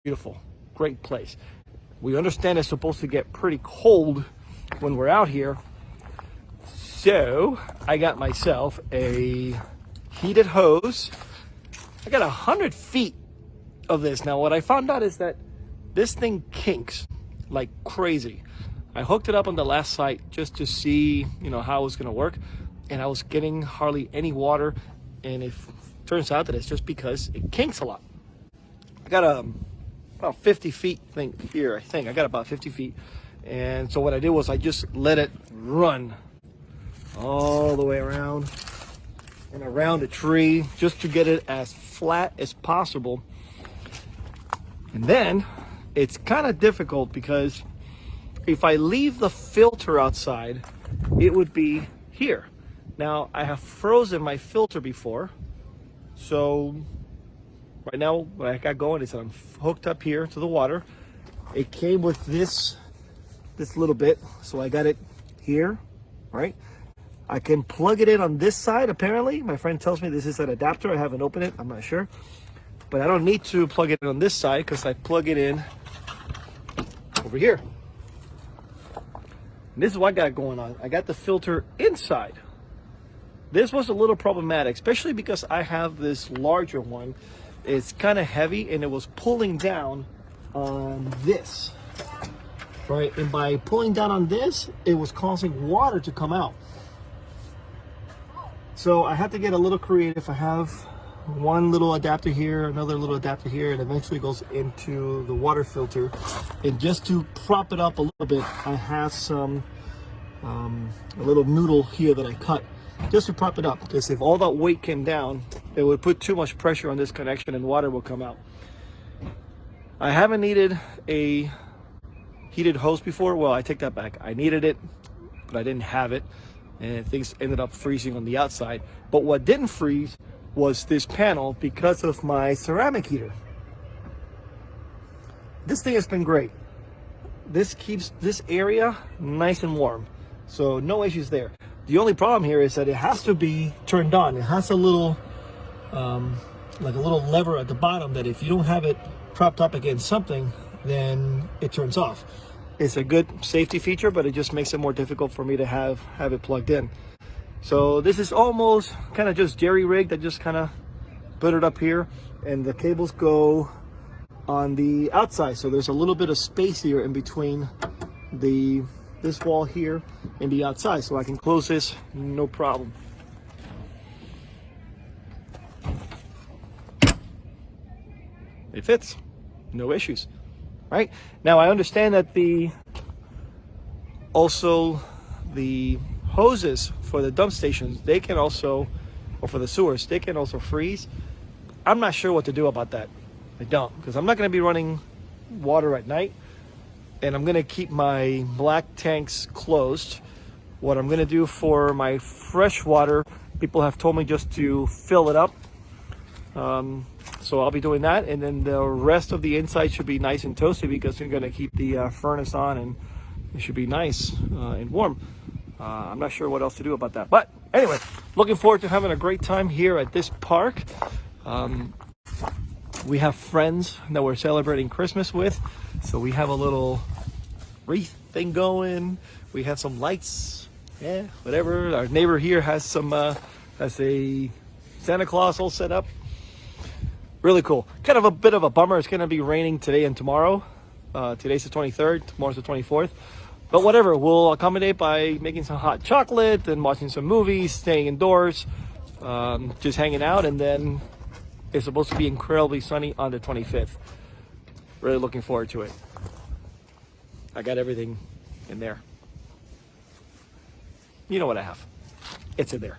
beautiful, great place. We understand it's supposed to get pretty cold when we're out here. So I got myself a heated hose. I got 100 feet of this. Now what I found out is that this thing kinks like crazy. I hooked it up on the last site just to see, how it was gonna work. And I was getting hardly any water. And it turns out that it's just because it kinks a lot. I got about 50 feet thing here, I think. I got about 50 feet. And so what I did was I just let it run all the way around and around the tree just to get it as flat as possible. And then it's kind of difficult because if I leave the filter outside, it would be here. Now I have frozen my filter before, so right now what I got going is that I'm hooked up here to the water. It came with this little bit, so I got it here, right? I can plug it in on this side. Apparently my friend tells me this is an adapter. I haven't opened it, I'm not sure, but I don't need to plug it in on this side because I plug it in over here. And this is what I got going on. I got the filter inside. This was a little problematic, especially because I have this larger one. It's kind of heavy and it was pulling down on this, right? And by pulling down on this, it was causing water to come out. So I had to get a little creative. I have one little adapter here, another little adapter here, and eventually goes into the water filter. And just to prop it up a little bit, I have some a little noodle here that I cut just to prop it up, because if all that weight came down, it would put too much pressure on this connection and water will come out. I haven't needed a heated hose before. Well, I take that back. I needed it, but I didn't have it, and things ended up freezing on the outside. But what didn't freeze was this panel because of my ceramic heater. This thing has been great. This keeps this area nice and warm, so no issues there. The only problem here is that it has to be turned on. It has a little, like a little lever at the bottom that if you don't have it propped up against something, then it turns off. It's a good safety feature, but it just makes it more difficult for me to have it plugged in. So this is almost kind of just jerry-rigged. I just kind of put it up here, and the cables go on the outside. So there's a little bit of space here in between this wall here and the outside, so I can close this no problem. It fits, no issues. Right now I understand that the hoses for the dump stations, they can also, or for the sewers, they can also freeze. I'm not sure what to do about that. I don't, because I'm not going to be running water at night, and I'm going to keep my black tanks closed. What I'm going to do for my fresh water, people have told me just to fill it up. So I'll be doing that, and then the rest of the inside should be nice and toasty because we're going to keep the furnace on, and it should be nice and warm. I'm not sure what else to do about that, but anyway, looking forward to having a great time here at this park. We have friends that we're celebrating Christmas with, so we have a little wreath thing going. We have some lights, yeah, whatever. Our neighbor here has has a Santa Claus all set up. Really cool. Kind of a bit of a bummer. It's going to be raining today and tomorrow. Today's the 23rd, tomorrow's the 24th. But whatever, we'll accommodate by making some hot chocolate and watching some movies, staying indoors, just hanging out, and then it's supposed to be incredibly sunny on the 25th. Really looking forward to it. I got everything in there. You know what I have. It's in there.